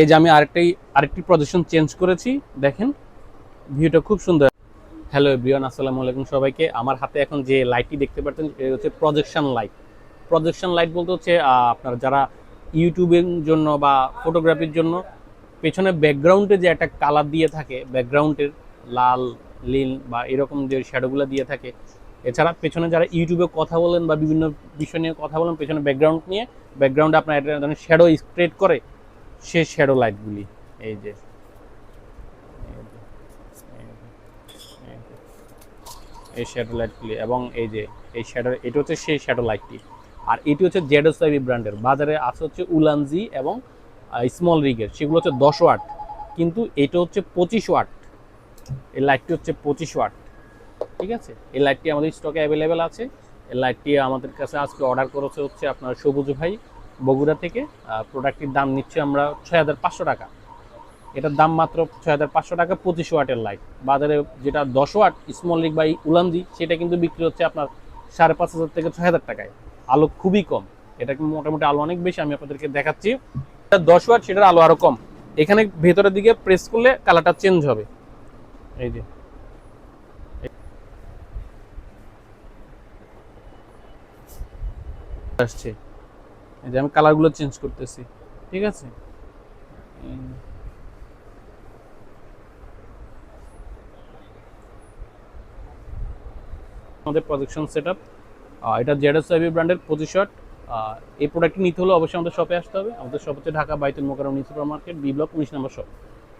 এই যে আমি আরেকটি প্রজেকশন চেঞ্জ করেছি, দেখেন ভিউটা খুব সুন্দর। হ্যালো এভরিওয়ান, আসসালামু আলাইকুম সবাইকে। আমার হাতে এখন যে লাইটটি দেখতে পাচ্ছেন এটা হচ্ছে প্রজেকশন লাইট। প্রজেকশন লাইট বলতে হচ্ছে আপনার যারা ইউটিউবের জন্য বা ফটোগ্রাফির জন্য পেছনে ব্যাকগ্রাউন্ডে যে একটা কালার দিয়ে থাকে, ব্যাকগ্রাউন্ডের লাল নীল বা এরকম যে শ্যাডোগুলো দিয়ে থাকে, এছাড়া পেছনে যারা ইউটিউবে কথা বলেন বা বিভিন্ন বিষয় নিয়ে কথা বলেন, পেছনে ব্যাকগ্রাউন্ড নিয়ে ব্যাকগ্রাউন্ডে আপনার একটা ধরনের শ্যাডো স্প্রেড করে, সে শ্যাডো লাইটগুলি এই যে এই শ্যাডো লাইটগুলি, এবং এই যে এই শ্যাডো, এটা হচ্ছে সেই শ্যাডো লাইটটি। আর এটি হচ্ছে জেডোসাইবি ব্র্যান্ডের, বাজারে আছে হচ্ছে উলানজি এবং স্মল রিগের, সেগুলো হচ্ছে 10 ওয়াট, কিন্তু এটা হচ্ছে 25 ওয়াট। এই লাইটটি হচ্ছে 25 ওয়াট, ঠিক আছে। এই লাইটটি আমাদের স্টকে অ্যাভেলেবেল আছে। এই লাইটটি আমাদের কাছে আজকে অর্ডার করেছে হচ্ছে আপনার সবুজ ভাই বগুড়া থেকে। প্রোডাক্টটির দাম নিচ্ছে আমরা 6500 টাকা। এটার দাম মাত্র 6500 টাকা। 25 ওয়াটের লাইট, বাজারে যেটা 10 ওয়াট স্মল লিগ বা উলানজি, সেটা কিন্তু বিক্রি হচ্ছে আপনার 5500 থেকে 6000 টাকায়। আলো খুবই কম, এটা মোটামুটি আলো অনেক বেশি। আমি আপনাদেরকে দেখাচ্ছি, 10 ওয়াট, সেটার আলো আরো কম। এখানে ভেতরের দিকে প্রেস করলে কালারটা চেঞ্জ হবে, এই যে আসছে। এই যে আমি কালারগুলো চেঞ্জ করতেছি, ঠিক আছে। আমাদের প্রজেকশন সেটআপ, এটা জেডএসআইবি ব্র্যান্ডের 25 ওয়াট। এই প্রোডাক্টটি নিতে হলে অবশ্যই আমাদের শপে আসতে হবে। আমাদের শপ হচ্ছে Dhaka Baitul Mukarram super market, B block 19 নম্বর শপ।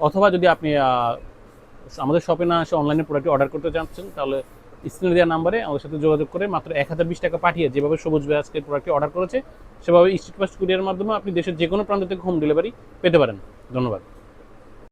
অথবা যদি আপনি আমাদের শপে না এসে অনলাইনে প্রোডাক্টটি অর্ডার করতে চাচ্ছেন, তাহলে স্ক্রিনে দেওয়া নাম্বারে আমাদের সাথে যোগাযোগ করে মাত্র 1020 টাকা পাঠিয়ে, যেভাবে সবুজ ভাই আজকে প্রোডাক্টটি অর্ডার করেছে, সেভাবে স্ট্রিট ফাস্ট কুরিয়ারের মাধ্যমে আপনি দেশের যে কোনো প্রান্ত থেকে হোম ডেলিভারি পেতে পারেন। ধন্যবাদ।